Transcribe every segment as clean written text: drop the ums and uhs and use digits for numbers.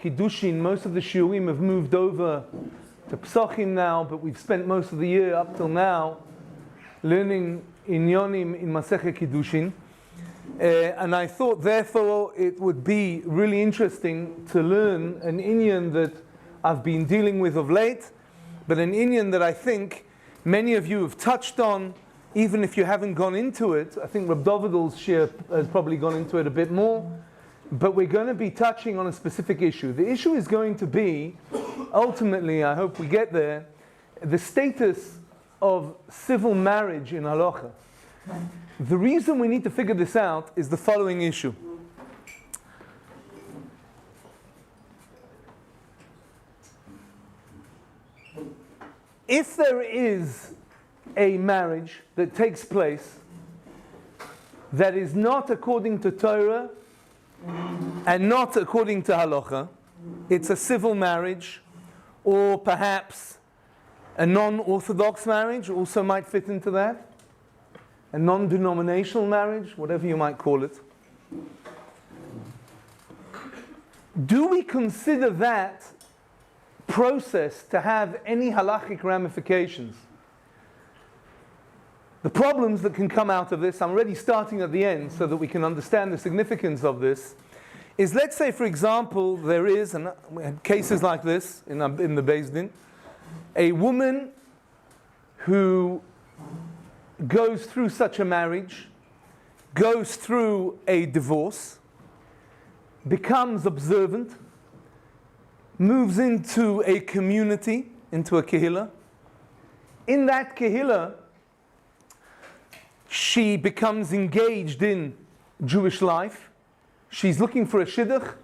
Kiddushin. Most of the shiurim have moved over to Psachim now, but we've spent most of the year up till now learning Inyonim in Masechet Kiddushin. And I thought, therefore, it would be really interesting to learn an Inyan that I've been dealing with of late, but an Inyan that I think many of you have touched on, even if you haven't gone into it. I think Reb Dovidal's shir has probably gone into it a bit more, but we're going to be touching on a specific issue. The issue is going to be, ultimately, I hope we get there, the status of civil marriage in halacha. The reason we need to figure this out is the following issue. If there is a marriage that takes place that is not according to Torah and not according to halacha, it's a civil marriage, or perhaps a non-orthodox marriage also might fit into that, a non-denominational marriage, whatever you might call it. Do we consider that process to have any halachic ramifications? The problems that can come out of this, I'm already starting at the end so that we can understand the significance of this, is, let's say, for example, there is, and we had cases like this in the Beis Din, a woman who goes through such a marriage, goes through a divorce, becomes observant, moves into a community, into a kehillah. In that kehillah, she becomes engaged in Jewish life. She's looking for a shidduch.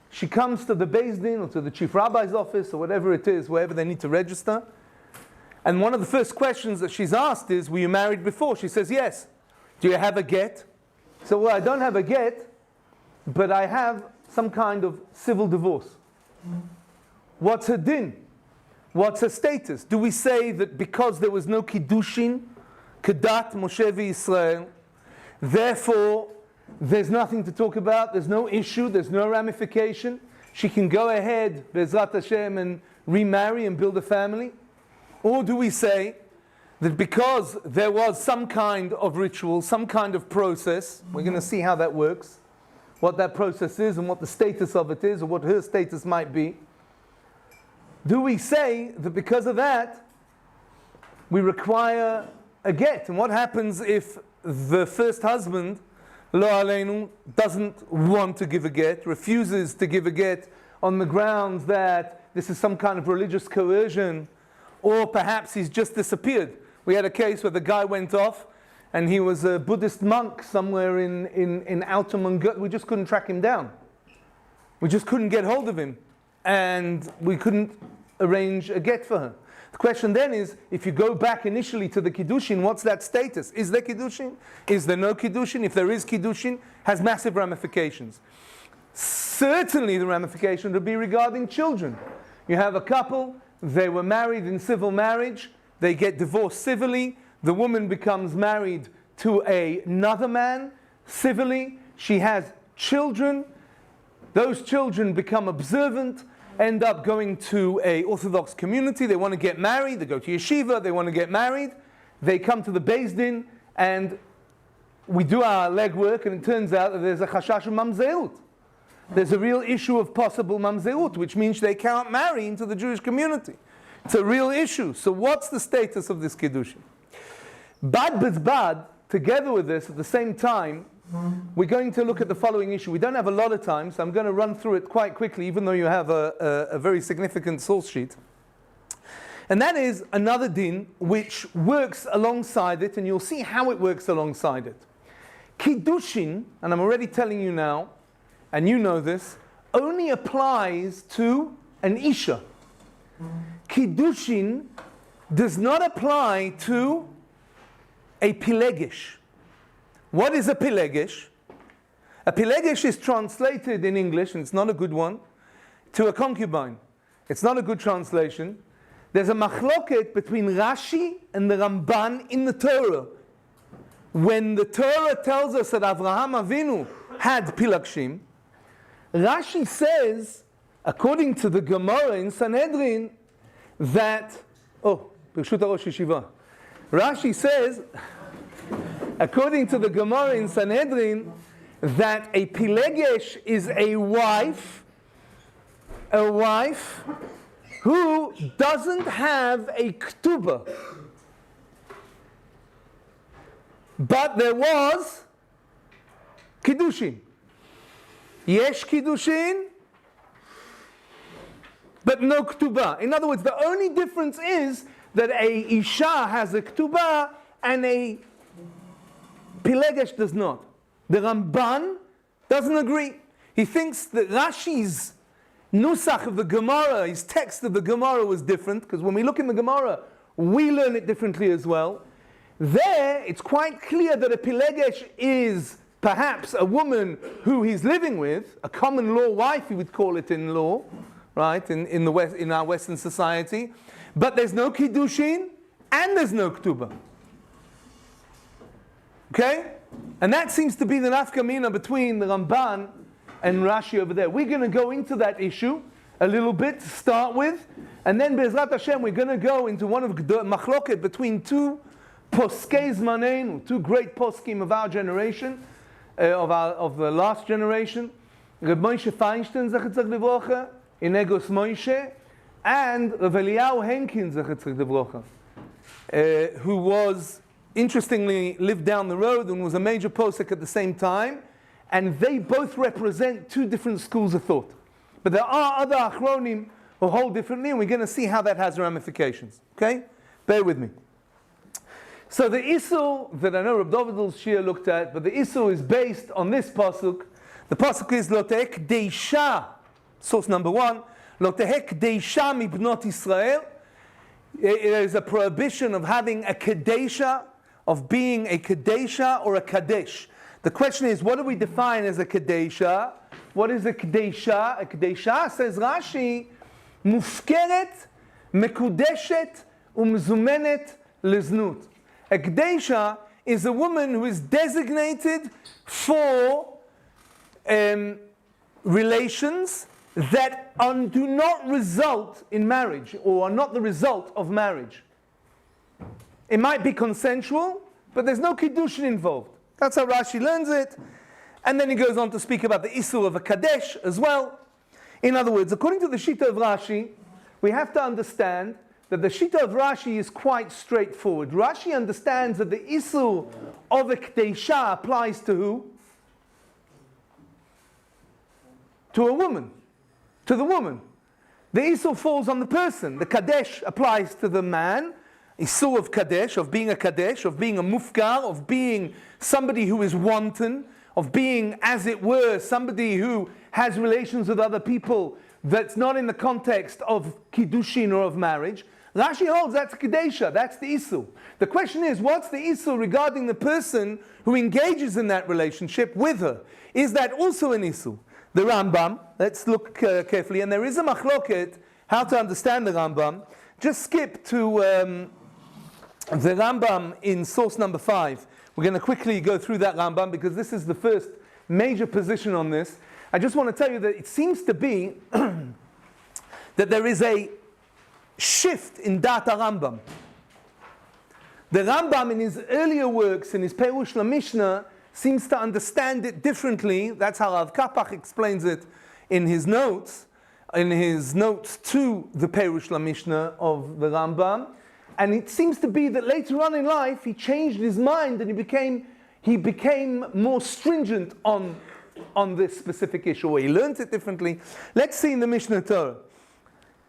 She comes to the Beis Din or to the chief rabbi's office or whatever it is, wherever they need to register. And one of the first questions that she's asked is, were you married before? She says, yes. Do you have a get? So, well, I don't have a get, but I have some kind of civil divorce. What's her din? What's her status? Do we say that because there was no kiddushin, kedat Moshe v'Yisrael, therefore there's nothing to talk about, there's no issue, there's no ramification, she can go ahead, Be'ezrat Hashem, and remarry and build a family? Or do we say that because there was some kind of ritual, some kind of process, we're going to see how that works, what that process is and what the status of it is, or what her status might be, do we say that because of that we require a get? And what happens if the first husband, lo aleinu, doesn't want to give a get, refuses to give a get on the grounds that this is some kind of religious coercion, or perhaps he's just disappeared? We had a case where the guy went off and he was a Buddhist monk somewhere in Outer Mongolia. We just couldn't track him down. We just couldn't get hold of him. And we couldn't arrange a get for her. The question then is, if you go back initially to the Kiddushin, what's that status? Is there Kiddushin? Is there no Kiddushin? If there is Kiddushin, has massive ramifications. Certainly the ramification would be regarding children. You have a couple, they were married in civil marriage, they get divorced civilly, the woman becomes married to another man civilly, she has children, those children become observant, end up going to an Orthodox community, they want to get married, they go to yeshiva, they want to get married, they come to the Beis Din, and we do our legwork, and it turns out that there's a chashash of mamzeut. There's a real issue of possible mamzeut, which means they can't marry into the Jewish community. It's a real issue. So what's the status of this kiddushin? Bad b'zbad, together with this, at the same time, we're going to look at the following issue. We don't have a lot of time, so I'm going to run through it quite quickly, even though you have a very significant source sheet. And that is another din which works alongside it, and you'll see how it works alongside it. Kiddushin, and I'm already telling you now, and you know this, only applies to an Isha. Kiddushin does not apply to a Pilegesh. What is a Pilegesh? A Pilegesh is translated in English, and it's not a good one, to a concubine. It's not a good translation. There's a machloket between Rashi and the Ramban in the Torah. When the Torah tells us that Avraham Avinu had Pilagshim, Rashi says according to the Gemara in Sanhedrin, that, Birshut HaRosh Yeshiva. Rashi says, according to the Gemara in Sanhedrin, that a Pilegesh is a wife who doesn't have a ketubah. But there was kiddushin. Yesh kiddushin, but no ketubah. In other words, the only difference is that a isha has a ketubah and a Pilegesh does not. The Ramban doesn't agree. He thinks that Rashi's nusach of the Gemara, his text of the Gemara was different, because when we look in the Gemara, we learn it differently as well. There, it's quite clear that a Pilegesh is perhaps a woman who he's living with, a common law wife, you would call it in law, right, in our Western society. But there's no kiddushin and there's no ketubah. Okay? And that seems to be the nafka mina between the Ramban and Rashi over there. We're going to go into that issue a little bit to start with, and then Be'ezrat Hashem we're going to go into one of the machloket between two poskei zmaneinu, two great poskim of our generation, of the last generation, Reb Moshe Feinstein Zecher Livrocha, in Egos Moshe, and Rav Eliyahu Henkin Zecher Livrocha, who was, interestingly, lived down the road and was a major posek at the same time, and they both represent two different schools of thought. But there are other achronim who hold differently, and we're going to see how that has ramifications. Okay? Bear with me. So the Issur that I know Reb Dovid's Shir looked at, but the Issur is based on this pasuk. The pasuk is Lo tehek deisha, source number 1, Lo tehek deisha mibnot Israel. There is a prohibition of having a kadesha, of being a kadesha or a kadesh. The question is, what do we define as a kadesha? What is a kadesha? A kadesha, says Rashi, mufkeret, mekudeshet, umzumenet leznut. A kadesha is a woman who is designated for relations that do not result in marriage, or are not the result of marriage. It might be consensual, but there's no kiddushin involved. That's how Rashi learns it. And then he goes on to speak about the issur of a kadesh as well. In other words, according to the Shita of Rashi, we have to understand that the Shita of Rashi is quite straightforward. Rashi understands that the issur of a kadesha applies to who? To a woman. To the woman. The issur falls on the person. The kadesh applies to the man. Issur of kadesh, of being a mufkar, of being somebody who is wanton, of being, as it were, somebody who has relations with other people that's not in the context of kiddushin or of marriage. Rashi holds that's kadesha, that's the issur. The question is, what's the issur regarding the person who engages in that relationship with her? Is that also an issur? The Rambam, let's look carefully, and there is a machloket how to understand the Rambam. Just skip to the Rambam in source number 5. We're going to quickly go through that Rambam because this is the first major position on this. I just want to tell you that it seems to be that there is a shift in Data Rambam. The Rambam in his earlier works, in his Perush LaMishnah, seems to understand it differently. That's how Rav Kapach explains it in his notes to the Perush LaMishnah of the Rambam. And it seems to be that later on in life he changed his mind and he became more stringent on this specific issue, or he learned it differently. Let's see in the Mishnah Torah.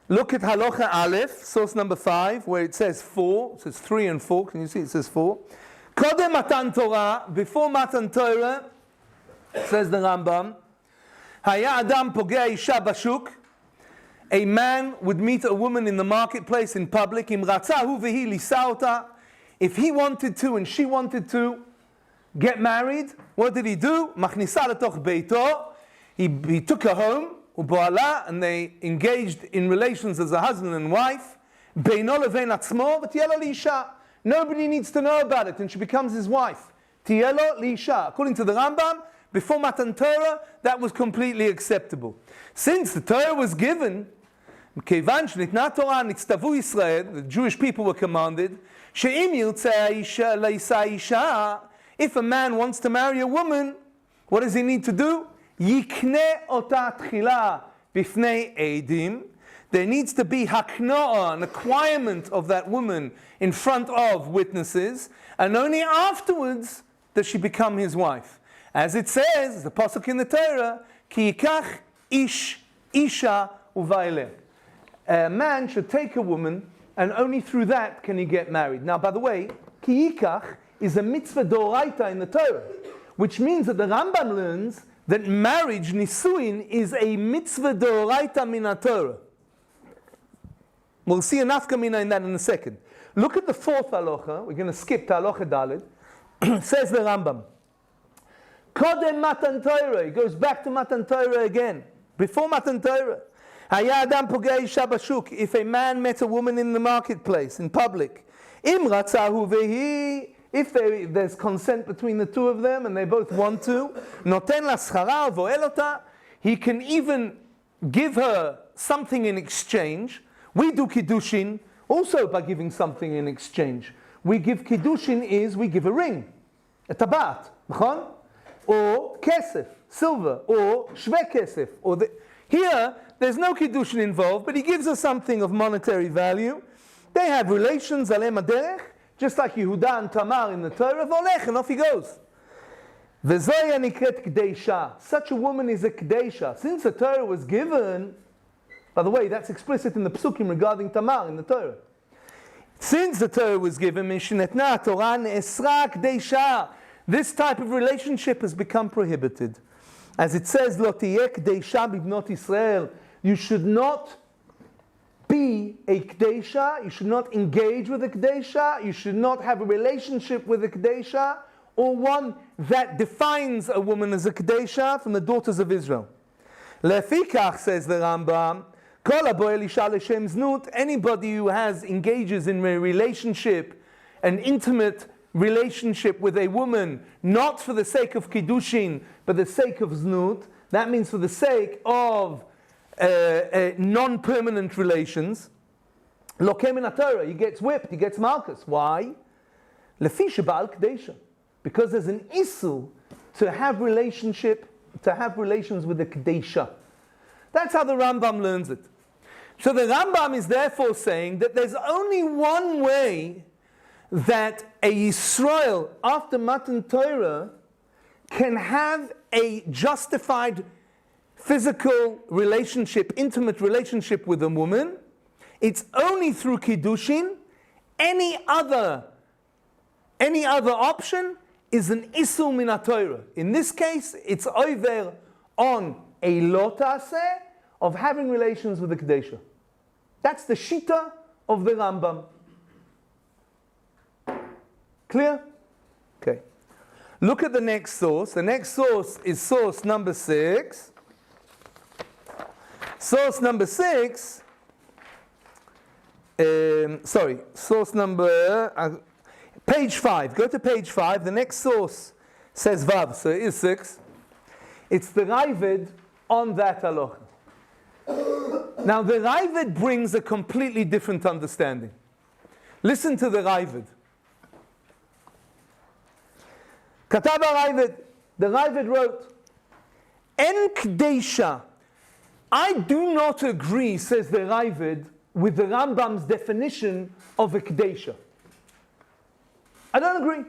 Look at Halacha Aleph, source number 5, where it says 4. It says 3 and 4. Can you see it says 4? Kodem Matan Torah, before Matan Torah, says the Rambam, Haya Adam Pogea Isha Bashuk. A man would meet a woman in the marketplace in public. Im ratzahu v'hi lisauta. If he wanted to and she wanted to get married, what did he do? Machnisa letoch beito. He took her home, uboala, and they engaged in relations as a husband and wife. Beino levein atzmo v'tiyelo liisha. Nobody needs to know about it, and she becomes his wife. Tiyelo liisha. According to the Rambam, before Matan Torah, that was completely acceptable. Since the Torah was given, the Jewish people were commanded, if a man wants to marry a woman, what does he need to do? There needs to be haknoah, an acquirement of that woman in front of witnesses, and only afterwards does she become his wife. As it says, the pasuk in the Torah, ki yikach ish isha uvaileh. A man should take a woman, and only through that can he get married. Now, by the way, ki yikach is a mitzvah doraita in the Torah, which means that the Rambam learns that marriage, nisuin, is a mitzvah doraita min Torah. We'll see a nafkamina in that in a second. Look at the fourth halacha. We're going to skip to halacha daled. Says the Rambam. Kodem Matan Torah. He goes back to Matan Torah again. Before Matan Torah. Haya adam pogei isha bashuk. If a man met a woman in the marketplace, in public. Im ratzahu vehi. If there's consent between the two of them and they both want to. Noten la schara vo'el ota. He can even give her something in exchange. We do kiddushin also by giving something in exchange. We give kiddushin is we give a ring, a tabat, or kesef, silver, or shve kesef. Here, there's no kiddushin involved, but he gives us something of monetary value. They have relations, alem aderech, just like Yehuda and Tamar in the Torah, volech, and off he goes. V'zoya nikret kdeisha. Such a woman is a kdeisha. Since the Torah was given, by the way, that's explicit in the psukim regarding Tamar in the Torah. Since the Torah was given, Mishnetna Torah Esra Kdeisha, this type of relationship has become prohibited. As it says, Lo tiyeh Kdeisha bibnot Israel. You should not be a Kdeisha, you should not engage with a Kdeisha, you should not have a relationship with a Kdeisha, or one that defines a woman as a Kdeisha from the daughters of Israel. Lefikach, says the Rambam, anybody who engages in a relationship, an intimate relationship with a woman, not for the sake of kiddushin, but the sake of znut, that means for the sake of non-permanent relations, lokem in Torah, he gets whipped, he gets malchus. Why? Because there's an issue to have relations with a kedesha. That's how the Rambam learns it. So the Rambam is therefore saying that there's only one way that a Yisrael after Matan Torah can have a justified physical relationship, intimate relationship with a woman. It's only through Kiddushin. Any other option is an Isur min Torah. In this case, it's over on a lotase of having relations with the Kedesha. That's the Shita of the Rambam. Clear? Okay. Look at the next source. The next source is source number 6. Source number 6, source number, page 5. Go to page 5. The next source says Vav, so it is 6. It's the Ravid on that halacha. Now the Ravid brings a completely different understanding. Listen to the Ravid. Katav Ravid. The Ravid wrote, En Kdeisha. I do not agree, says the Ravid, with the Rambam's definition of a Kdeisha. I don't agree.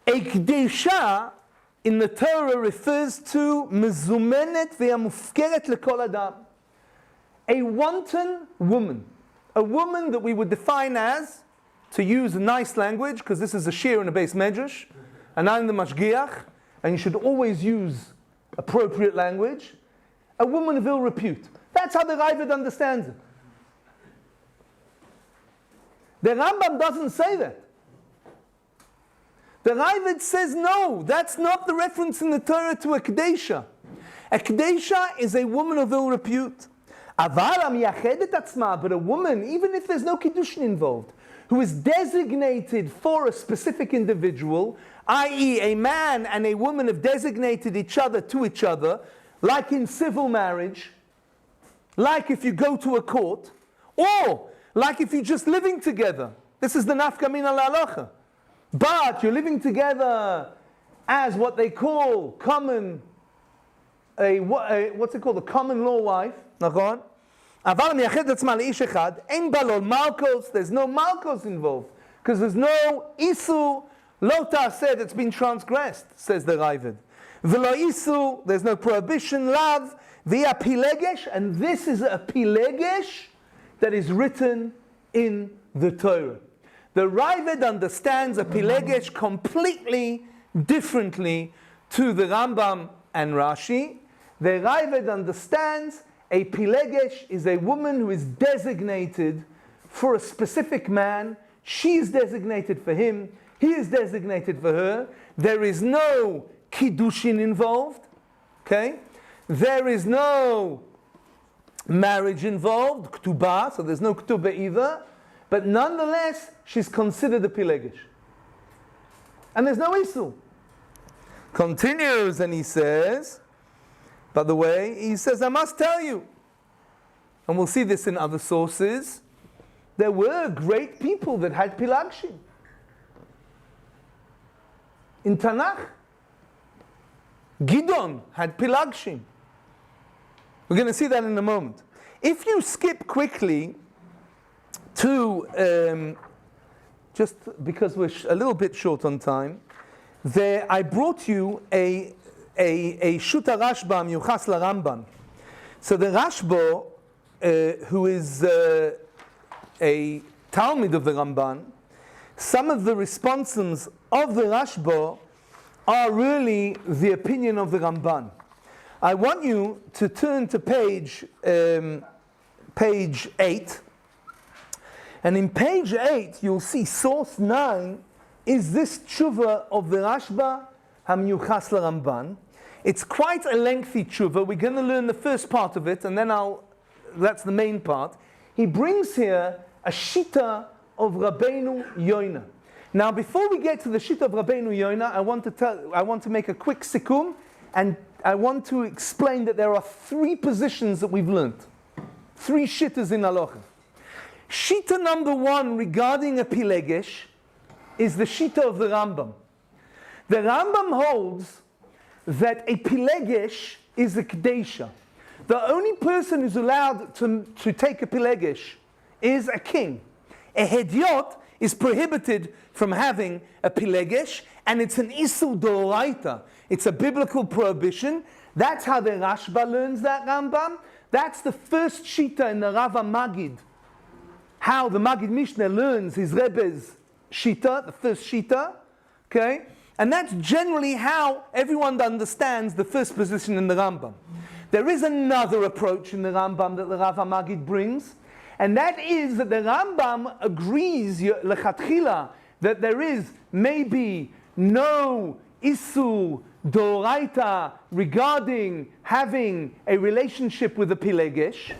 A Kdeisha in the Torah refers to mezumenet ve'amufkeret lekol adam. A wanton woman. A woman that we would define as, to use a nice language, because this is a shir and a base medrash, and I'm the mashgiach, and you should always use appropriate language. A woman of ill repute. That's how the Ravid understands it. The Rambam doesn't say that. The Ravid says no, that's not the reference in the Torah to a Kedesha. A Kedesha is a woman of ill repute. But a woman, even if there's no Kiddushin involved, who is designated for a specific individual, i.e. a man and a woman have designated each other to each other, like in civil marriage, like if you go to a court, or like if you're just living together. This is the nafka mina la'alacha. But you're living together as what they call what's it called? A common law wife. נכון? אבל מייחד עצמה לאיש אחד, אין בה לא מלכוס, there's no malkos involved. Because there's no isu, lo ta'aseh, that's been transgressed, says the Ravid. V'lo isu, there's no prohibition, lav, via pilegesh, and this is a pilegesh that is written in the Torah. The Ravid understands a pilegesh completely differently to the Rambam and Rashi. The Ravid understands a pilegesh is a woman who is designated for a specific man. She is designated for him. He is designated for her. There is no kiddushin involved. Okay? There is no marriage involved, ktubah, so there's no ktubah either. But nonetheless, she's considered a pilegesh. And there's no isul. Continues and he says, by the way, he says, I must tell you, and we'll see this in other sources, there were great people that had pilagshim. In Tanakh, Gidon had pilagshim. We're going to see that in a moment. If you skip quickly to, just because we're a little bit short on time, there I brought you a Shuta Rashba Miyuchas LaRamban. So the Rashba, who is a Talmud of the Ramban, some of the responsums of the Rashba are really the opinion of the Ramban. I want you to turn to page 8. And in page 8, you'll see source 9 is this tshuva of the Rashba HaMiyuchas LaRamban. It's quite a lengthy tshuva. We're going to learn the first part of it, and then that's the main part. He brings here a shita of Rabbeinu Yoina. Now, before we get to the shita of Rabbeinu Yoina, I want to make a quick sikum, and I want to explain that there are 3 positions that we've learned. 3 shittas in halacha. Shita number 1 regarding a pilegesh is the shita of the Rambam. The Rambam holds that a pilegesh is a kedesha. The only person who's allowed to take a pilegesh is a king. A hediot is prohibited from having a pilegesh, and it's an isur doraita. It's a biblical prohibition. That's how the Rashba learns that Rambam. That's the first shita in the Rava Magid. How the Magid Mishnah learns his Rebbe's shita, the first shita. Okay? And that's generally how everyone understands the first position in the Rambam. There is another approach in the Rambam that the Rava Magid brings, and that is that the Rambam agrees, lechatchila, that there is maybe no isur doraita regarding having a relationship with a pilegesh,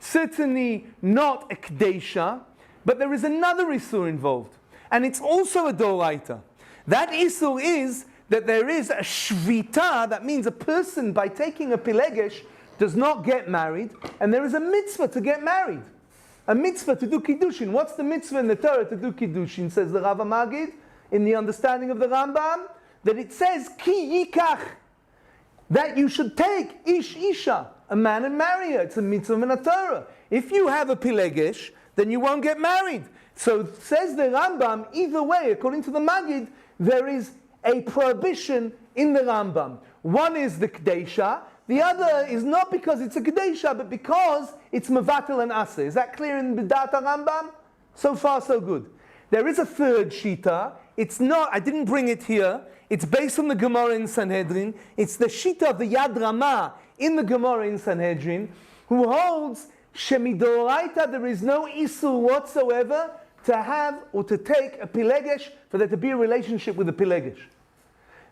certainly not a kedesha, but there is another isur involved, and it's also a doraita. That isur is that there is a shvita, that means a person by taking a pilegesh does not get married, and there is a mitzvah to get married. A mitzvah to do kiddushin. What's the mitzvah in the Torah to do kiddushin, says the Rava Magid, in the understanding of the Rambam? That it says, ki yikach, that you should take ish isha, a man and marry her. It's a mitzvah in the Torah. If you have a pilegesh, then you won't get married. So says the Rambam, either way, according to the Magid, there is a prohibition in the Rambam. One is the Kedesha, the other is not because it's a Kedesha, but because it's Mevatel and Asa. Is that clear in B'dat Rambam? So far, so good. There is a third Shita. It's not, I didn't bring it here. It's based on the Gemara in Sanhedrin. It's the Shita of the Yad Ramah in the Gemara in Sanhedrin, who holds Shemidoraita, there is no Isur whatsoever to have or to take a pilegesh, for there to be a relationship with a pilegesh.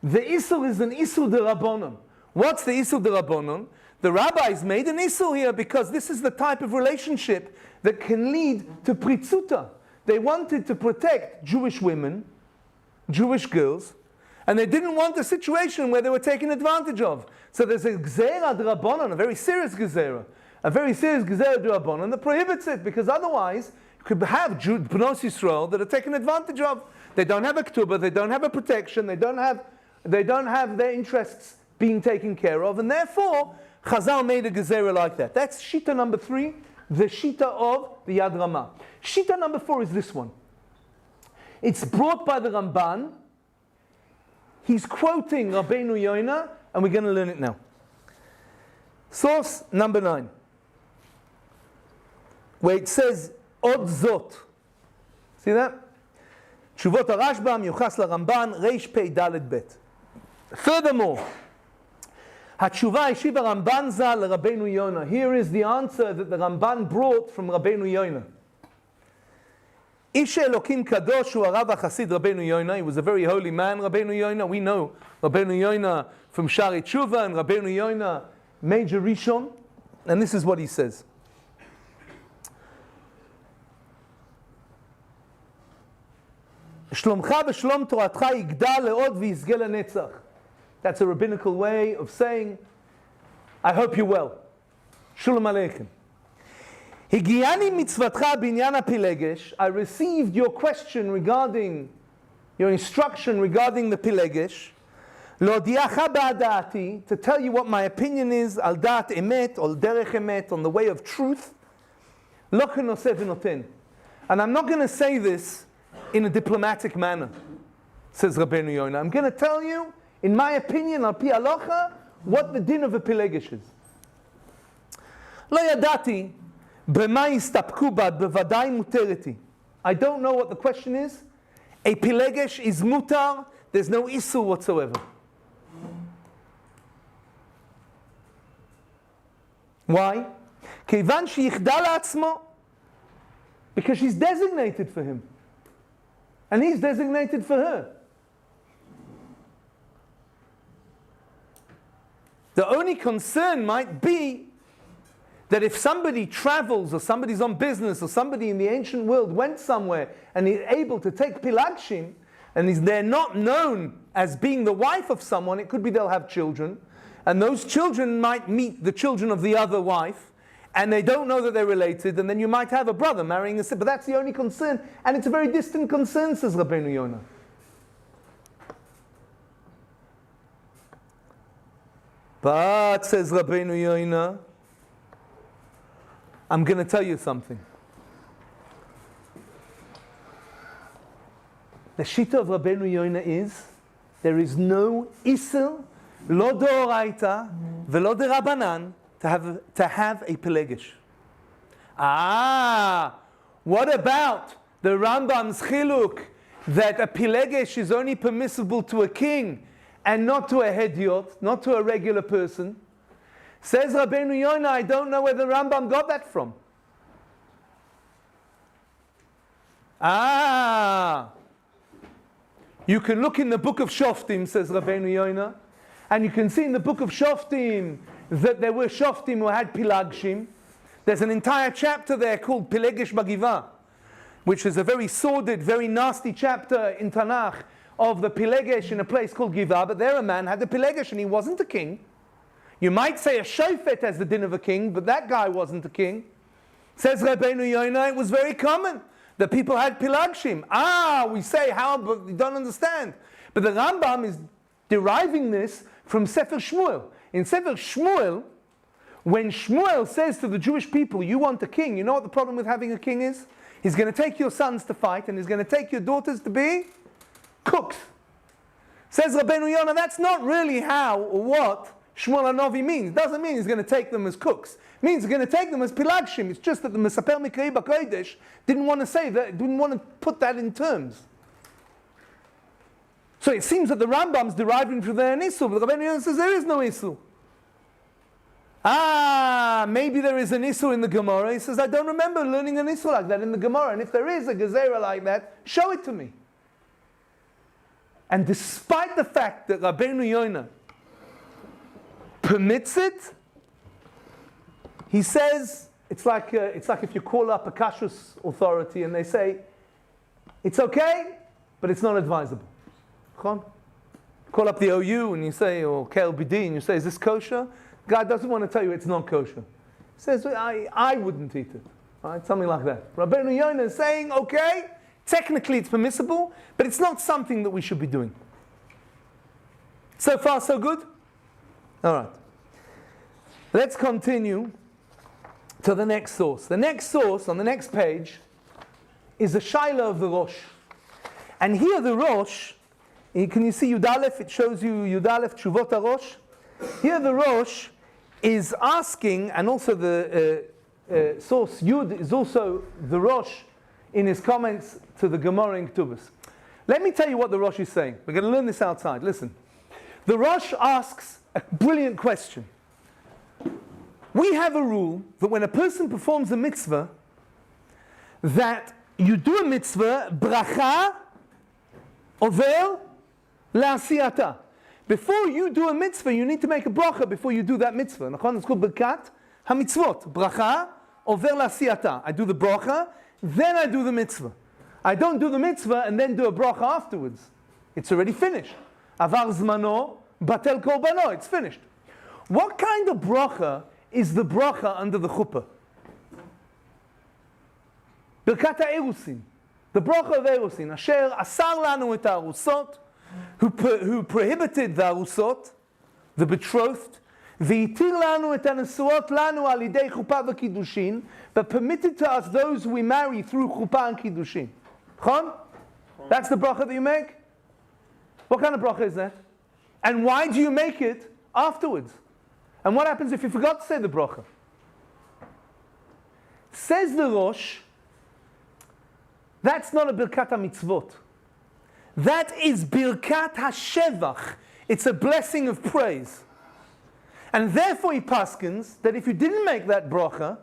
The isur is an isur de rabbonon. What's the isur de rabbonon? The rabbis made an isur here because this is the type of relationship that can lead to pritzuta. they wanted to protect Jewish women, Jewish girls, and they didn't want a situation where they were taken advantage of. So there's a gzeira d'Rabbanan, a very serious gzeira d'Rabbanan that prohibits it, because otherwise you could have Bnos Yisrael that are taken advantage of. They don't have a ketubah, they don't have a protection, they don't have their interests being taken care of, and therefore Chazal made a gzeira like that. That's Shita number 3, the Shita of the Yad Ramah. Shita number 4 is this one. It's brought by the Ramban. He's quoting Rabbeinu Yonah, and we're going to learn it now. Source number 9, where it says, Od Zot. See that? Tshuvot HaRashbam, Yuchas LaRamban, Reish Pei Dalet Bet. Furthermore, Hatshuva Yeshiva Ramban Zal Rabbeinu Yonah. Here is the answer that the Ramban brought from Rabbeinu Yonah. Ish Elokim Kadosh hu Harav HaChasid Rabbeinu Yonah. He was a very holy man, Rabbeinu Yonah. We know Rabbeinu Yonah from Shari Tshuva, and Rabbeinu Yonah, major Rishon. And this is what he says. Shlomcha v'shlom Toratcha yigdal le'od v'yizge le'netzach. That's a rabbinical way of saying, I hope you're well. Shalom Aleichem. Higiani mitzvatcha binyan Pilegesh. I received your question regarding, your instruction regarding the Pilegesh. L'odiacha ba'adati, to tell you what my opinion is, al da'at emet, or derech emet, on the way of truth. Lo kenoseh v'noten. And I'm not going to say this in a diplomatic manner, says Rabbeinu Yonah. I'm going to tell you, in my opinion, al pi halacha, what the din of a Pilegesh is. Lo yadati b'ma yistapku bad b'vadai mutereti. I don't know what the question is. A Pilegesh is mutar. There's no issur whatsoever. Why? Keivan sheyichda la'atzmo. Because she's designated for him. And he's designated for her. The only concern might be that if somebody travels, or somebody's on business, or somebody in the ancient world went somewhere and is able to take Pilagshim, and they're not known as being the wife of someone, it could be they'll have children, and those children might meet the children of the other wife, and they don't know that they're related, and then you might have a brother marrying a sister. But that's the only concern, and it's a very distant concern, says Rabbeinu Yonah. But, says Rabbeinu Yonah, I'm going to tell you something. The shita of Rabbeinu Yonah is, there is no isur, lo d'oraita, velo d'Rabbanan, to have a Pilegesh. What about the Rambam's chiluk that a Pilegesh is only permissible to a king and not to a hediot, not to a regular person? Says Rabbeinu Yonah, I don't know where the Rambam got that from. You can look in the book of Shoftim, says Rabbeinu Yonah, and you can see in the book of Shoftim that there were Shoftim who had Pilagshim. There's an entire chapter there called Pilegesh Bagivah, which is a very sordid, very nasty chapter in Tanakh of the Pilegesh in a place called Givah. But there a man had a Pilegesh and he wasn't a king. You might say a shofet has the din of a king, but that guy wasn't a king. Says Rabbeinu Yonah, it was very common that people had Pilagshim. We say, how, but we don't understand. But the Rambam is deriving this from Sefer Shmuel. In Sefer Shmuel, when Shmuel says to the Jewish people, you want a king, you know what the problem with having a king is? He's going to take your sons to fight, and he's going to take your daughters to be cooks. Says Rabbeinu Yonah, that's not really how or what Shmuel HaNovi means. It doesn't mean he's going to take them as cooks. It means he's going to take them as Pilagshim. It's just that the Mesaper Mikrei B'Kodesh didn't want to say that, didn't want to put that in terms. So it seems that the Rambam's deriving from there an issur, but the Rabbeinu Yonah says there is no issur. Maybe there is an issur in the Gemara. He says, I don't remember learning an issur like that in the Gemara. And if there is a gezerah like that, show it to me. And despite the fact that Rabbeinu Yonah permits it, he says, it's like if you call up a kashrus authority and they say, It's okay, but it's not advisable. Call up the OU and you say, or KLBD, and you say, is this kosher? God doesn't want to tell you it's not kosher. He says, I wouldn't eat it. Right? Something like that. Rabbeinu Yonah is saying, okay, technically it's permissible, but it's not something that we should be doing. So far, so good? All right. Let's continue to the next source. The next source on the next page is the Shaila of the Rosh. And here the Rosh, can you see Yud Aleph? It shows you Yud Aleph, Tshuvot HaRosh. Here the Rosh is asking, and also the source Yud is also the Rosh in his comments to the Gemara in Ketubos. Let me tell you what the Rosh is saying. We're going to learn this outside. Listen. The Rosh asks a brilliant question. We have a rule that when a person performs a mitzvah, that you do a mitzvah, bracha over la'asiyata. Before you do a mitzvah, you need to make a bracha before you do that mitzvah. It's called berkat ha-mitzvot. Bracha over la'asiyata. I do the bracha, then I do the mitzvah. I don't do the mitzvah and then do a bracha afterwards. It's already finished. Avar zmano, batel korbano. It's finished. What kind of bracha is the bracha under the chuppah? Birkat ha'erusin. The bracha of erusin. Asher asar lanu et ha'arusot, who prohibited the arusot, the betrothed, v'itir lanu et hanesuot lanu al idei chuppah v'kiddushin, but permitted to us those who we marry through chuppah and kiddushin. Chon? That's the bracha that you make? What kind of bracha is that? And why do you make it afterwards? And what happens if you forgot to say the bracha? Says the Rosh, that's not a birkat ha-mitzvot. That is birkat ha-shevach. It's a blessing of praise. And therefore he paskins that if you didn't make that bracha,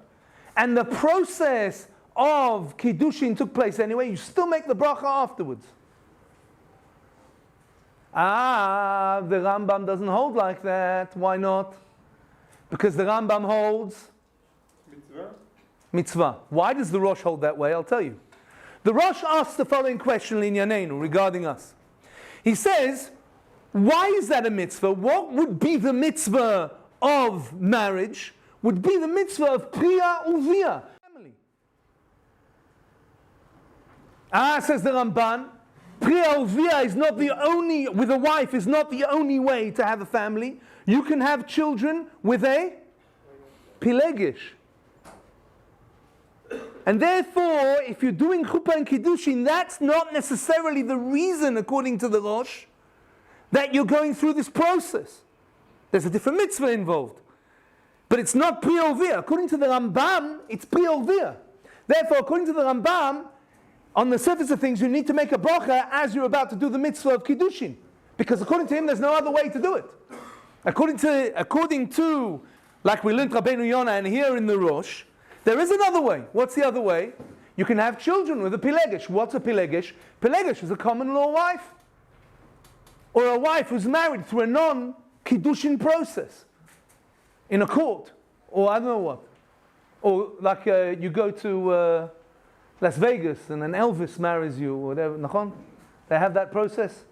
and the process of kiddushin took place anyway, you still make the bracha afterwards. The Rambam doesn't hold like that. Why not? Because the Rambam holds mitzvah. Why does the Rosh hold that way? I'll tell you. The Rosh asks the following question, Linyanenu, regarding us. He says, why is that a mitzvah? What would be the mitzvah of marriage? Would be the mitzvah of priya uvia, family. Says the Ramban, priya uvia is not the only, with a wife, is not the only way to have a family. You can have children with a Pilegesh. And therefore, if you're doing chuppah and kiddushin, that's not necessarily the reason, according to the Rosh, that you're going through this process. There's a different mitzvah involved. But it's not priya uvia. According to the Rambam, it's priya uvia. Therefore, according to the Rambam, on the surface of things, you need to make a bracha as you're about to do the mitzvah of kiddushin. Because according to him, there's no other way to do it. According to, like we learned Rabbeinu Yonah and here in the Rosh, there is another way. What's the other way? You can have children with a Pilegesh. What's a Pilegesh? Pilegesh is a common law wife. Or a wife who's married through a non-kiddushin process. In a court. Or I don't know what. Or like you go to Las Vegas and an Elvis marries you or whatever. Nachon? They have that process.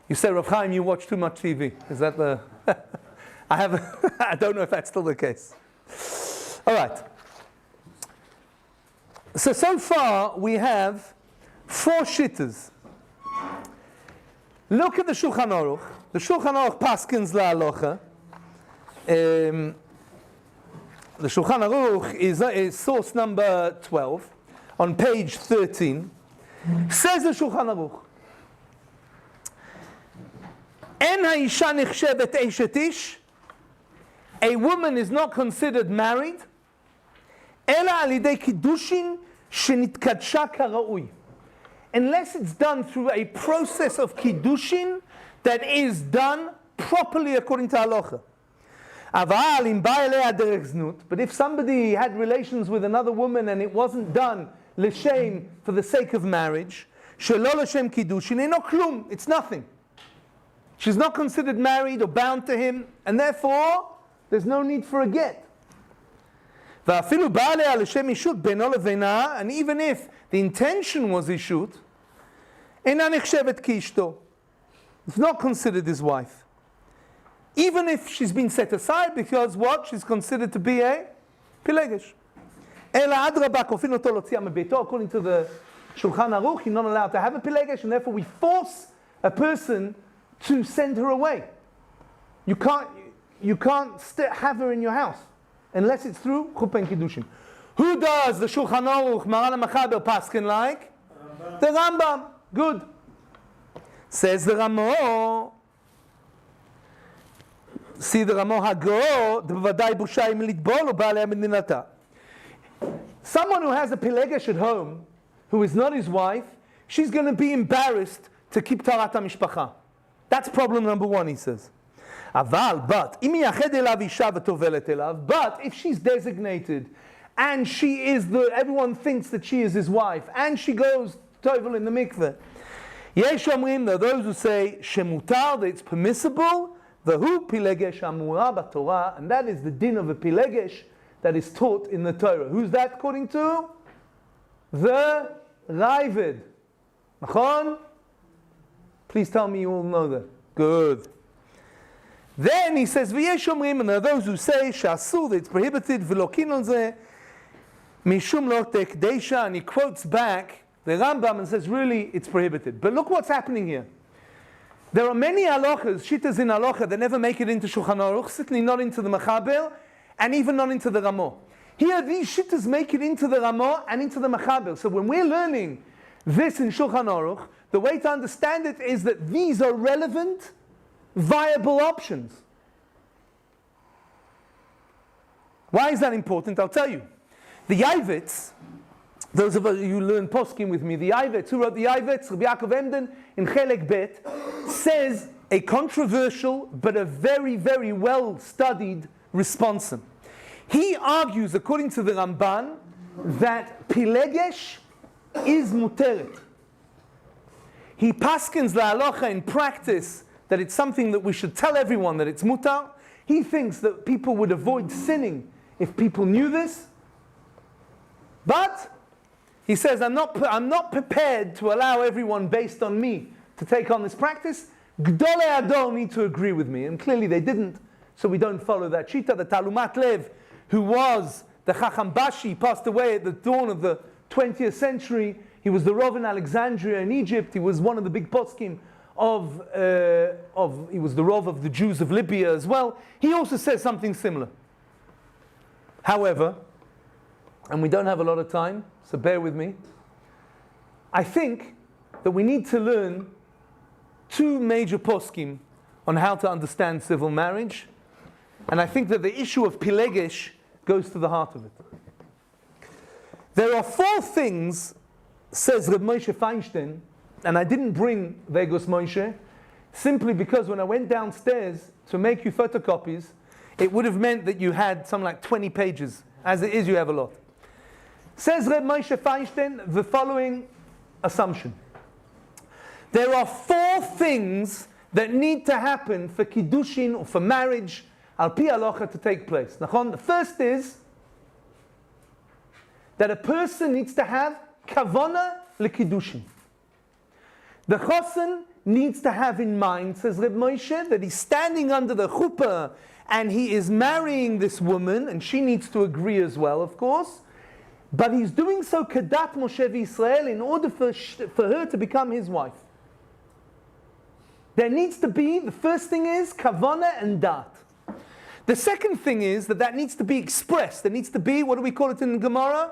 You say, Rav Chaim, you watch too much TV. Is that the... I don't know if that's still the case. All right. So far we have 4 shittas. Look at the Shulchan Aruch. The Shulchan Aruch paskins la'alocha. The Shulchan Aruch is source number 12 on page 13. Says the Shulchan Aruch, En ha'isha nechshevet eshet ish. A woman is not considered married אלא על ידי קידושין שנתקדשה כראוי. Unless it's done through a process of kiddushin that is done properly according to halacha. אבל אם בא אליה דרך זנות, but if somebody had relations with another woman and it wasn't done לשם for the sake of marriage, שלא לשם קידושין, אינו כלום, it's nothing. She's not considered married or bound to him, and therefore there's no need for a get. ואפילו בא עליה לשם אישות בינו לבינה, and even if the intention was ishut, Eina nechshevet kiishto. It's not considered his wife. Even if she's been set aside because what? She's considered to be a Pilegesh. Ela adraba kofin oto lotzia mebeito. According to the Shulchan Aruch, you're not allowed to have a Pilegesh, and therefore we force a person to send her away. You can't have her in your house unless it's through Chuppah and Kiddushin. Who does the Shulchan Aruch, Maran HaMachaber, paskin like? The Rambam. Good. Says the Ramo. See the Ramo Hago, b'vadai busha im litbol o ba'alei medinata. Someone who has a Pilegesh at home, who is not his wife, she's going to be embarrassed to keep Tarat HaMishpacha. That's problem number one, he says. But if she's designated and she is everyone thinks that she is his wife and she goes tovel in the mikveh, yesh omrim, there are those who say shemutar, that it's permissible, the hu pilegesh amura b'Torah, and that is the din of a pilegesh that is taught in the Torah. Who's that according to? The Ravid. Nachon? Please tell me you all know that. Good. Then he says, v'yesh omrim, and there are those who say, she'asur, that it's prohibited, v'lokin on zeh, mishum lo tekdeisha, and he quotes back the Rambam and says, really, it's prohibited. But look what's happening here. There are many halachas, shittas in halacha, that never make it into Shulchan Aruch, certainly not into the Machaber, and even not into the Ramo. Here, these shittas make it into the Ramo and into the Machaber. So when we're learning this in Shulchan Aruch, the way to understand it is that these are relevant, viable options. Why is that important? I'll tell you. The Yavitz, those of you who learn poskim with me, the Yavitz, who wrote the Yavitz, Rabbi Yaakov Emden, in Chelek Bet, says a controversial but a very, very well studied response. He argues, according to the Ramban, that Pilegesh is muteret. He paskins la halacha in practice that it's something that we should tell everyone that it's mutar. He thinks that people would avoid sinning if people knew this. But he says, I'm not prepared to allow everyone based on me to take on this practice. Gdolei Ador need to agree with me, and clearly they didn't, so we don't follow that shita. The Talumat Lev, who was the Chacham Bashi, passed away at the dawn of the 20th century. He was the Rav in Alexandria in Egypt. He was one of the big poskim he was the Rav of the Jews of Libya as well. He also says something similar. However, and we don't have a lot of time, so bear with me, I think that we need to learn two major poskim on how to understand civil marriage, and I think that the issue of Pilegesh goes to the heart of it. There are four things, says Reb Moshe Feinstein, and I didn't bring Vegas Moshe, simply because when I went downstairs to make you photocopies, it would have meant that you had something like 20 pages. As it is, you have a lot. Says Reb Moshe Feinstein the following assumption. There are four things that need to happen for Kiddushin or for marriage, al pi halacha, to take place. The first is that a person needs to have kavana lekiddushin. The chosen needs to have in mind, says Reb Moshe, that he's standing under the chuppah and he is marrying this woman, and she needs to agree as well, of course. But he's doing so kadat Moshe v'Yisrael in order for her to become his wife. There needs to be, the first thing is kavana and dat. The second thing is that needs to be expressed. There needs to be, what do we call it in Gemara?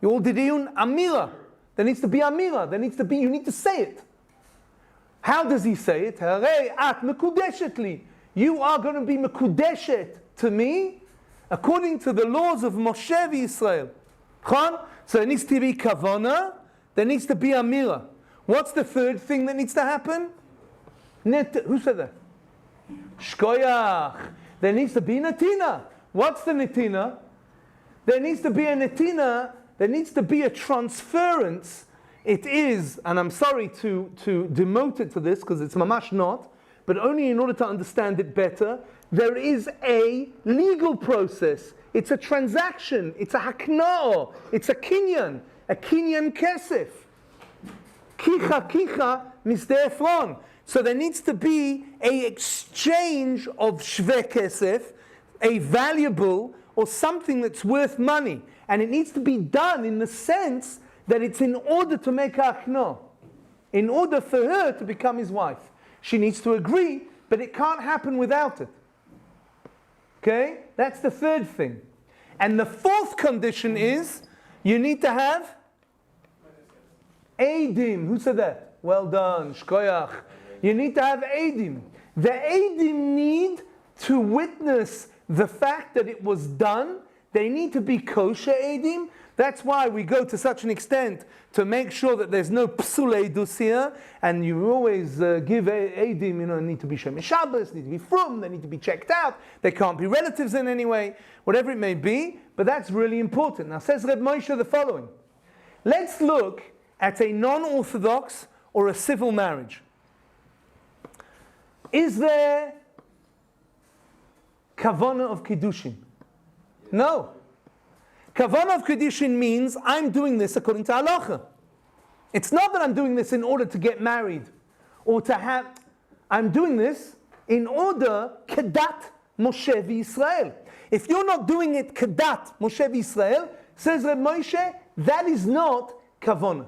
You all did amira. There needs to be amira. There needs to be, you need to say it. How does he say it? Harei at mekudeshet li. You are going to be mekudeshet to me according to the laws of Moshe v'Yisrael. So there needs to be kavana. There needs to be amira. What's the third thing that needs to happen? Who said that? Shkoyach. There needs to be netina. What's the netina? There needs to be a netina. There needs to be a transference. It is, and I'm sorry to demote it to this because it's mamash not, but only in order to understand it better, there is a legal process. It's a transaction. It's a hakna'ah. It's a kinyan kesef. Kicha kicha Mr. Efron. So there needs to be a exchange of shve kesef, a valuable or something that's worth money. And it needs to be done in the sense that it's in order to make akno, in order for her to become his wife. She needs to agree, but it can't happen without it. Okay? That's the third thing. And the fourth condition is, you need to have Eidim. Who said that? Well done, shkoyach. You need to have Eidim. The Eidim need to witness the fact that it was done. They need to be kosher Eidim. That's why we go to such an extent to make sure that there's no psulei dus here, and you always give Eidim, need to be Shemesh Shabbos, need to be frum, they need to be checked out, they can't be relatives in any way, whatever it may be, but that's really important. Now says Reb Moshe the following. Let's look at a non-Orthodox or a civil marriage. Is there kavanah of Kiddushin? No. Kavanah of Kiddushin means I'm doing this according to halacha. It's not that I'm doing this in order to get married or to have. I'm doing this in order kedat Moshe v'Yisrael. If you're not doing it kedat Moshe v'Yisrael, says Reb Moshe, that is not kavanah.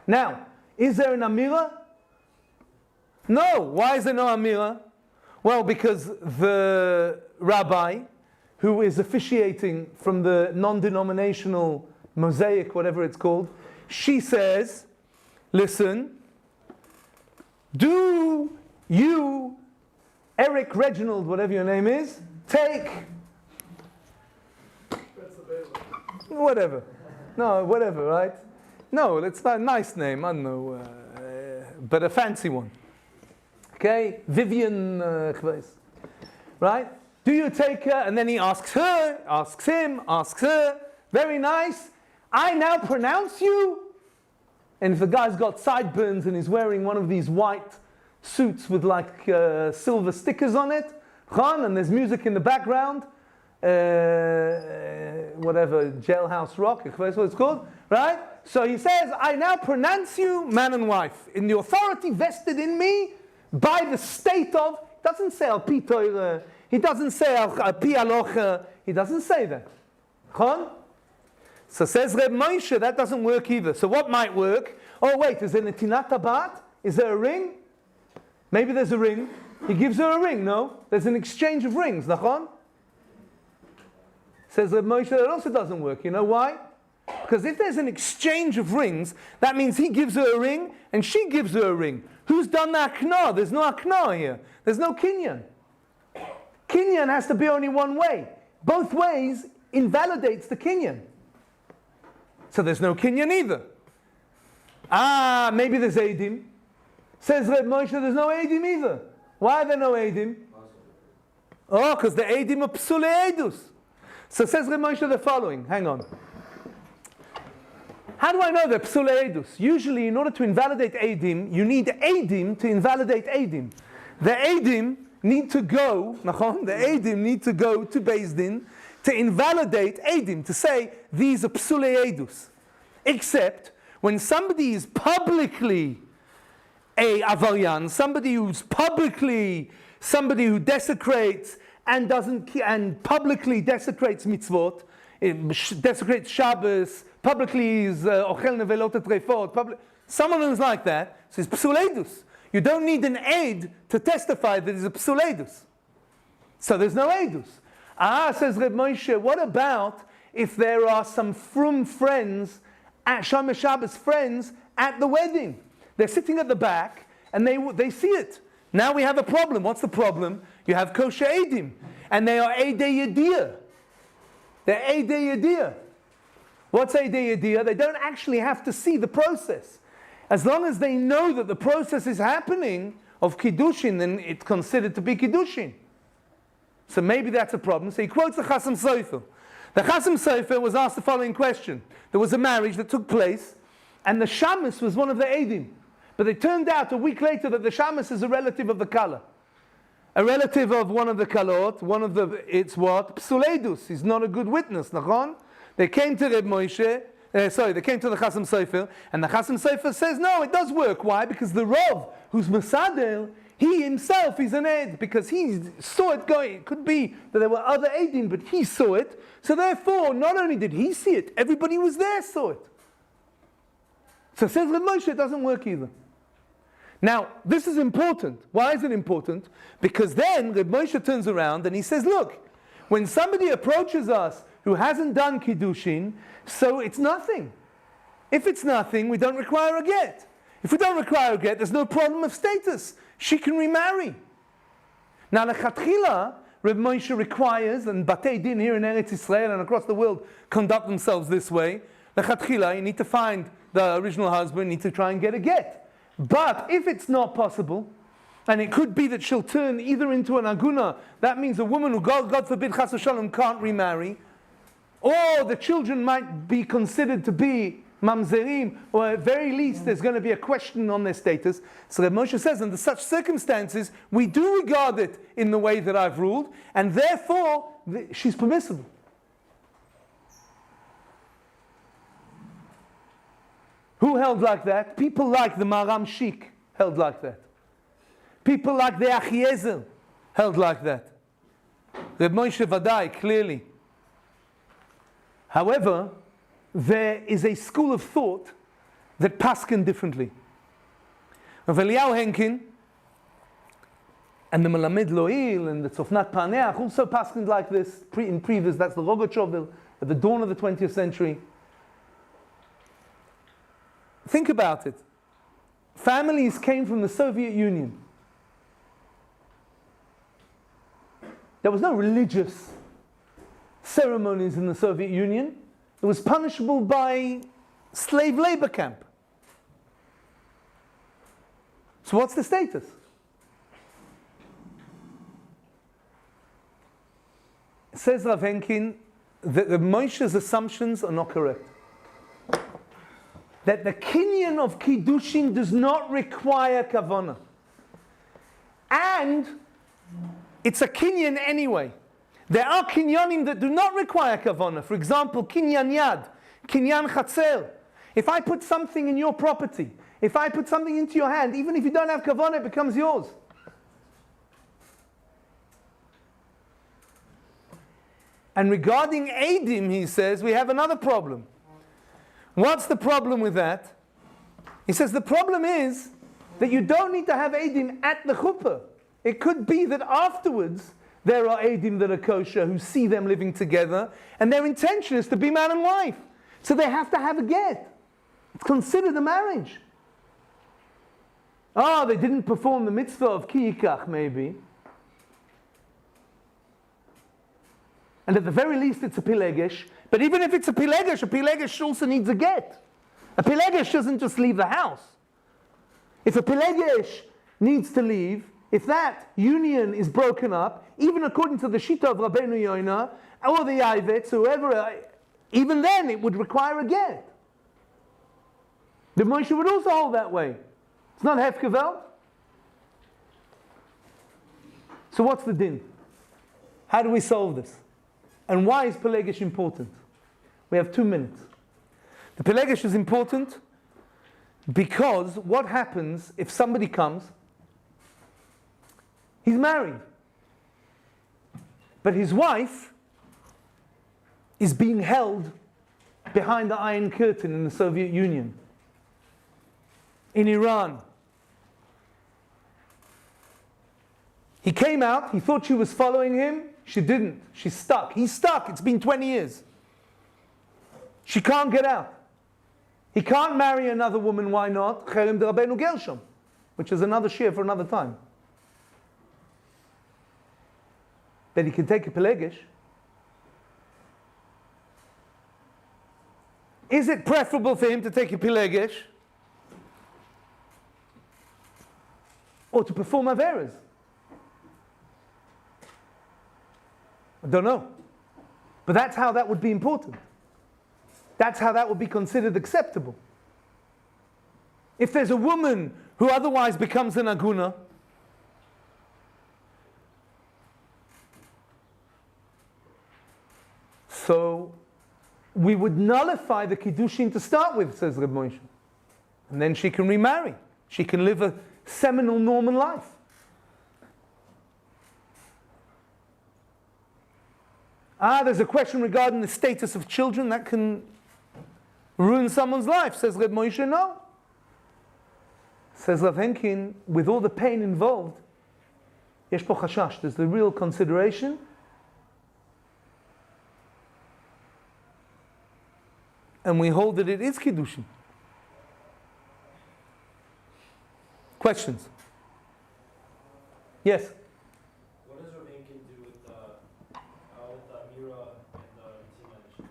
Now, is there an amira? No. Why is there no amira? Well, because the rabbi who is officiating from the non-denominational mosaic, whatever it's called, she says, listen, do you, Eric Reginald, whatever your name is, take whatever. No, whatever, right? No, it's not a nice name, I don't know, but a fancy one. Okay, Vivian, right? Do you take her? And then he asks her, asks him, asks her. Very nice. I now pronounce you. And if the guy's got sideburns and he's wearing one of these white suits with like silver stickers on it, and there's music in the background, whatever, Jailhouse Rock, that's what it's called, right? So he says, I now pronounce you man and wife in the authority vested in me by the state of, it doesn't say al pi Torah, he doesn't say al pi halacha, he doesn't say that. So says Reb Moshe, that doesn't work either. So what might work? Oh wait, is there netinat tabat? Is there a ring? Maybe there's a ring. He gives her a ring, no? There's an exchange of rings, nachon? Says Reb Moshe, that also doesn't work. You know why? Because if there's an exchange of rings, that means he gives her a ring and she gives her a ring. Who's done the akna? There's no akna here. There's no kinyan. Kinyan has to be only one way. Both ways invalidates the kinyan. So there's no kinyan either. Maybe there's eidim. Says Reb Moshe, there's no eidim either. Why are there no eidim? Oh, because the eidim are psulei edus. So says Reb Moshe the following. Hang on. How do I know they're psulei edus? Usually, in order to invalidate eidim, you need eidim to invalidate eidim. The eidim need to go, nachon? The eidim need to go to Beis Din to invalidate eidim, to say these are psulei edus. Except when somebody is publicly a avaryan, somebody who's publicly somebody who desecrates and publicly desecrates mitzvot, desecrates Shabbos, publicly is ochel nevelot trefot, someone who's like that says psulei edus. You don't need an aid to testify that it's a psulei edus. So there's no edus. Says Reb Moshe, what about if there are some frum friends, Shomer Shabbos friends, at the wedding? They're sitting at the back, and they see it. Now we have a problem. What's the problem? You have kosher edim, and they are Eidei Yediyah. They're Eidei Yediyah. What's Eidei Yediyah? They don't actually have to see the process. As long as they know that the process is happening of Kiddushin, then it's considered to be Kiddushin. So maybe that's a problem. So he quotes the Chasam Sofer. The Chasam Sofer was asked the following question. There was a marriage that took place, and the shamus was one of the Eidim. But it turned out a week later that the shamus is a relative of the Kala. A relative of one of the Kalot, it's what? Psulei edus. He's not a good witness, nachon? They came to Reb Moshe, they came to the Chasam Sofer, and the Chasam Sofer says, no, it does work. Why? Because the Rav, who's Masadel, he himself is an Ed, because he saw it going. It could be that there were other Edim, but he saw it. So therefore, not only did he see it, everybody who was there saw it. So says Reb Moshe, it doesn't work either. Now, this is important. Why is it important? Because then Reb Moshe turns around and he says, look, when somebody approaches us who hasn't done Kiddushin, so it's nothing. If it's nothing, we don't require a get. If we don't require a get, there's no problem of status. She can remarry. Now, lechatchila, Reb Moshe requires, and Batei Din here in Eretz Yisrael and across the world conduct themselves this way. Lechatchila, you need to find the original husband, you need to try and get a get. But if it's not possible, and it could be that she'll turn either into an aguna, that means a woman who, God forbid, chas v'shalom, can't remarry, or the children might be considered to be mamzerim, or at very least there's going to be a question on their status. So Reb Moshe says, under such circumstances, we do regard it in the way that I've ruled, and therefore she's permissible. Who held like that? People like the Maram Shik held like that. People like the Achiezer held like that. Reb Moshe Vadai, clearly. However, there is a school of thought that paskin differently. Rav Eliyahu Henkin and the Melamed Lo'il and the Tzofnat Paneach also paskin like this in previous. That's the Rogachovel at the dawn of the 20th century. Think about it. Families came from the Soviet Union. There was no religious ceremonies in the Soviet Union. It was punishable by slave labor camp. So what's the status? Says Rav Henkin that the Moshe's assumptions are not correct. That the kinyan of Kiddushin does not require kavanah. And it's a kinyan anyway. There are kinyanim that do not require kavanah. For example, kinyan yad, kinyan chatzel. If I put something in your property, if I put something into your hand, even if you don't have kavanah, it becomes yours. And regarding Eidim, he says, we have another problem. What's the problem with that? He says the problem is that you don't need to have Eidim at the chuppah. It could be that afterwards there are Eidim that are kosher who see them living together and their intention is to be man and wife. So they have to have a get. It's considered a marriage. Oh, they didn't perform the mitzvah of ki yikach maybe. And at the very least it's a Pilegesh. But even if it's a Pilegesh also needs a get. A Pilegesh doesn't just leave the house. If a Pilegesh needs to leave, if that union is broken up, even according to the Shita of Rabbeinu Yoina, or the Yavetz, whoever, even then it would require a get. The Moshe would also hold that way. It's not Hefkevelt. So what's the din? How do we solve this? And why is Pilegesh important? We have 2 minutes. The Pilegesh is important because what happens if somebody comes, he's married, but his wife is being held behind the Iron Curtain in the Soviet Union, in Iran. He came out, he thought she was following him, she didn't. She's stuck. He's stuck. It's been 20 years. She can't get out. He can't marry another woman. Why not? Cherem de Rabbeinu Gershom, which is another shir for another time. But he can take a Pilegesh. Is it preferable for him to take a Pilegesh or to perform Averas? I don't know. But that's how that would be important. That's how that would be considered acceptable. If there's a woman who otherwise becomes an aguna, so we would nullify the Kiddushin to start with, says Reb Moshe. And then she can remarry. She can live a seminal Norman life. There's a question regarding the status of children that can ruin someone's life, says Reb Moshe. No. Says Rav Henkin, with all the pain involved, yesh po chashash, there's the real consideration. And we hold that it is Kiddushin. Questions? Yes? What does Rav Henkin do with Mira and Timash?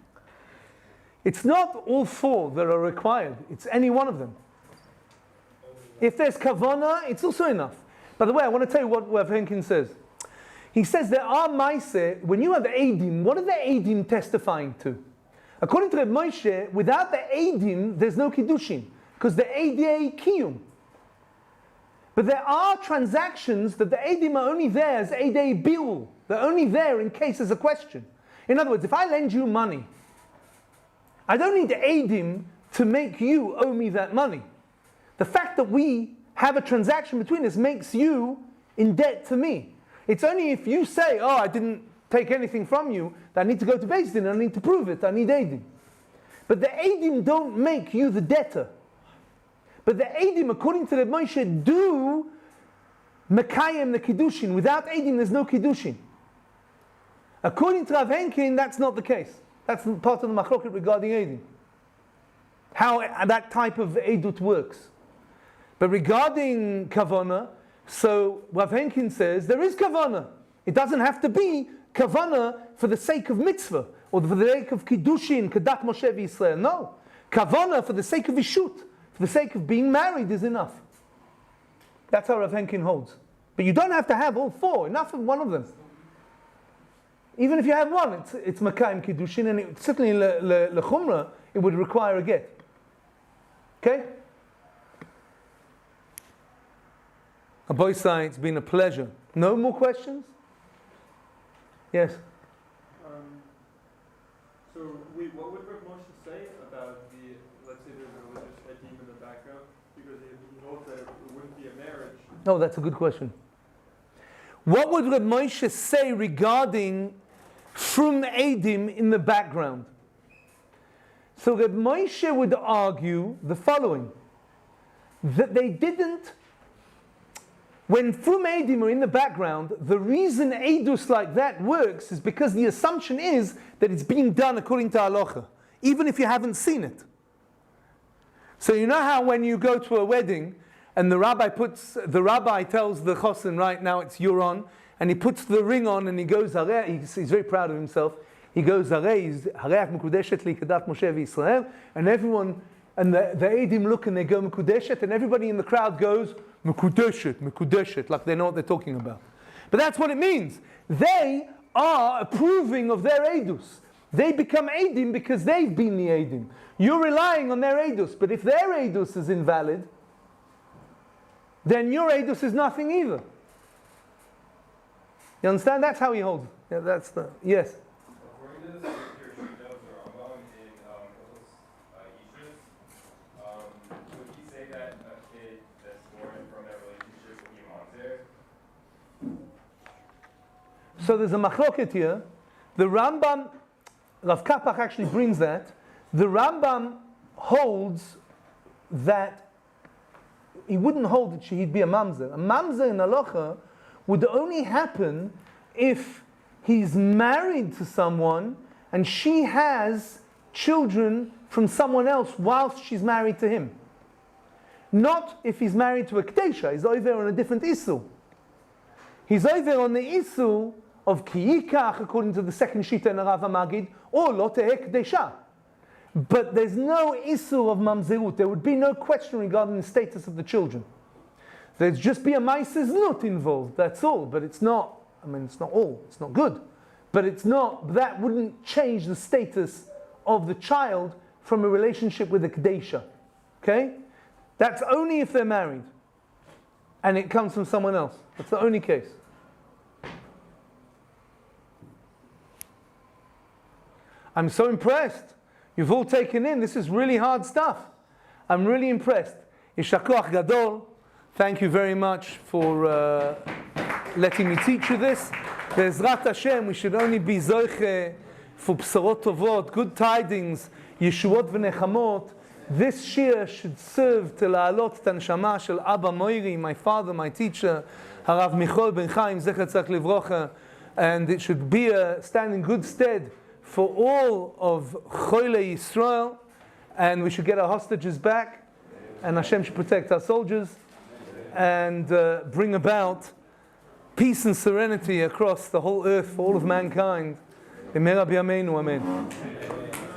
It's not all four that are required. It's any one of them. If there's kavana, it's also enough. By the way, I want to tell you what Rav Henkin says. He says there are maaseh, when you have eidim, what are the eidim testifying to? According to Reb Moshe, without the eidim, there's no kiddushin, because the eidei kiyum. But there are transactions that the eidim are only there as eidei biul. They're only there in case there's a question. In other words, if I lend you money, I don't need the eidim to make you owe me that money. The fact that we have a transaction between us makes you in debt to me. It's only if you say, oh, I didn't take anything from you, that I need to go to Beis Din, I need to prove it, I need eidim. But the eidim don't make you the debtor. But the eidim, according to Reb Moshe, do mekayem the kiddushin. Without eidim, there's no kiddushin. According to Rav Henkin, that's not the case. That's part of the machloket regarding eidim. How that type of edut works. But regarding kavana, so Rav Henkin says there is kavana. It doesn't have to be kavana for the sake of mitzvah or for the sake of kiddushin, kedat Moshe v'Yisrael. No, kavana for the sake of ishut, for the sake of being married is enough. That's how Rav Henkin holds. But you don't have to have all four. Enough of one of them. Even if you have one, it's makayim kiddushin, and certainly lechumra it would require a get. Okay. Aboisai, it's been a pleasure. No more questions? Yes? What would Rav Moshe say about let's say there's a religious edim in the background, because he holds that it wouldn't be a marriage. Oh, that's a good question. What would Rav Moshe say regarding from edim in the background? So Rav Moshe would argue the following, that they didn't. When Frum Eidim are in the background, the reason Eidus like that works is because the assumption is that it's being done according to Halacha, even if you haven't seen it. So you know how when you go to a wedding and the rabbi tells the chosin, right now it's your on, and he puts the ring on and he goes, he's very proud of himself, he goes, and everyone, and the Eidim look and they go Mekudeshet, and everybody in the crowd goes, Mekudeshet, like they know what they're talking about. But that's what it means. They are approving of their Eidus. They become Eidim because they've been the Eidim. You're relying on their Eidus, but if their Eidus is invalid, then your Eidus is nothing either. You understand? That's how he holds it. Yeah, that's the, yes? According to the scripture, she knows the Rambam in would he say that a kid that's born from that relationship would be mamzer? So there's a machloket here. The Rambam, Rav Kapach actually brings that. The Rambam holds that he wouldn't hold that he'd be a mamzer. A mamzer in halacha would only happen if he's married to someone and she has children from someone else whilst she's married to him. Not if he's married to a Kedesha. He's over on a different Isul. He's over on the Isul of Kiyikach, according to the second Shita in Rav Magid, or Lo Teheh Kedesha. But there's no Isul of Mamzerut. There would be no question regarding the status of the children. There'd just be a Maises Nut involved, that's all. But it's not, it's not all. It's not good. But it's not, that wouldn't change the status of the child from a relationship with a Kedesha. Okay? That's only if they're married. And it comes from someone else. That's the only case. I'm so impressed you've all taken in. This is really hard stuff. I'm really impressed. Yishar koach gadol. Thank you very much for letting me teach you this. Be'ezrat Hashem, we should only be zoche for b'sorot tovot, good tidings, yeshuot v'nechamot. This shir should serve to la'alot the neshama shel Abba Moiri, my father, my teacher, Harav Michol ben Chaim, zecher tzach livrocha, and it should be stand in good stead for all of Choyle Yisrael, and we should get our hostages back, and Hashem should protect our soldiers, and bring about peace and serenity across the whole earth for all of mankind. B'meira b'yameinu, amen.